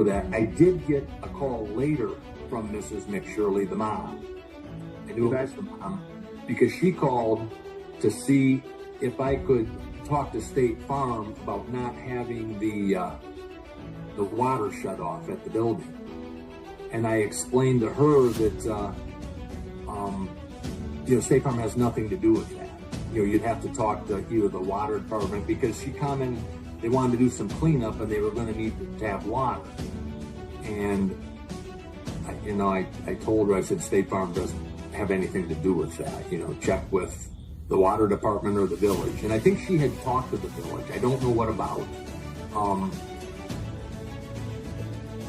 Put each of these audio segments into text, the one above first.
that. I did get a call later from Mrs. McShirley, the mom. I knew it was the mom because she called to see if I could talk to State Farm about not having the water shut off at the building. And I explained to her that, State Farm has nothing to do with that. You'd have to talk to either the water department because she commented they wanted to do some cleanup and they were going to need to have water. And, I told her, I said, State Farm doesn't have anything to do with that. Check with the water department or the village. And I think she had talked to the village. I don't know what about.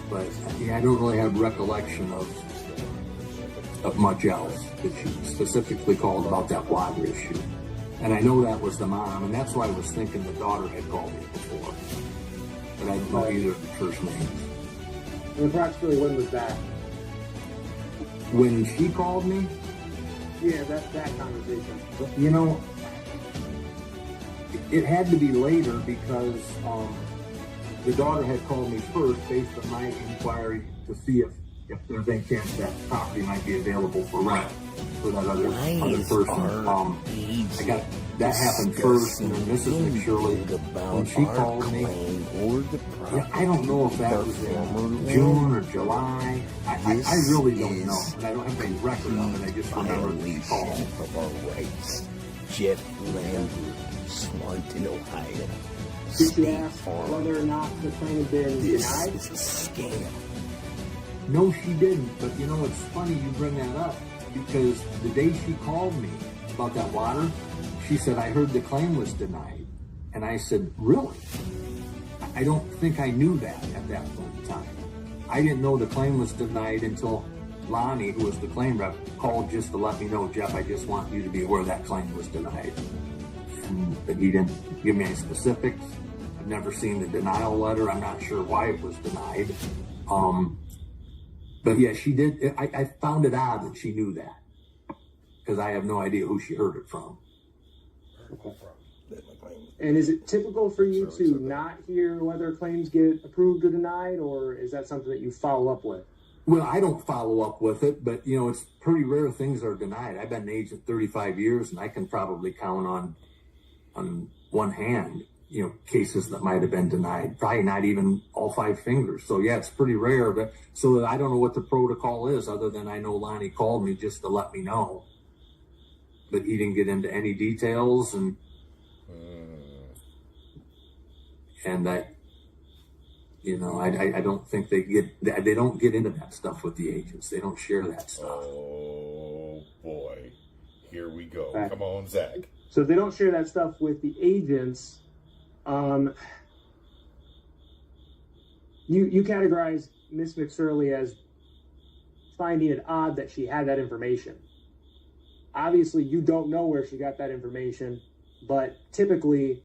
But I don't really have recollection of much else that she specifically called about that water issue. And I know that was the mom, and that's why I was thinking the daughter had called me before. But I don't know either of the first names. And approximately when was that? When she called me? Yeah, that conversation. It had to be later because the daughter had called me first based on my inquiry to see if there's any chance that property might be available for rent for that other person. I got that happened first, and then Mrs. McShirley, when she called me, I don't know if that was in June or July. I really don't know, and I don't have any record of it. I just remember the call. Of our rights. Jeff Lambert, Swanton, Ohio. Did you ask whether or not the claim had been denied? This is a scam. No, she didn't. But it's funny you bring that up because the day she called me about that water, she said, I heard the claim was denied. And I said, really? I don't think I knew that at that point in time. I didn't know the claim was denied until Lonnie, who was the claim rep, called just to let me know, Jeff, I just want you to be aware that claim was denied. But he didn't give me any specifics. I've never seen the denial letter. I'm not sure why it was denied. But yeah, she did. I found it odd that she knew that because I have no idea who she heard it from. And is it typical for you to not hear whether claims get approved or denied, or is that something that you follow up with? Well, I don't follow up with it, but it's pretty rare things are denied. I've been an agent 35 years, and I can probably count on one hand, cases that might have been denied, probably not even all 5 fingers. So yeah, it's pretty rare, but so I don't know what the protocol is other than I know Lonnie called me just to let me know, but he didn't get into any details and that, I don't think they don't get into that stuff with the agents. They don't share that stuff. Oh boy, here we go. Right. Come on, Zach. So if they don't share that stuff with the agents, you categorize Miss McSorley as finding it odd that she had that information. Obviously, you don't know where she got that information, but typically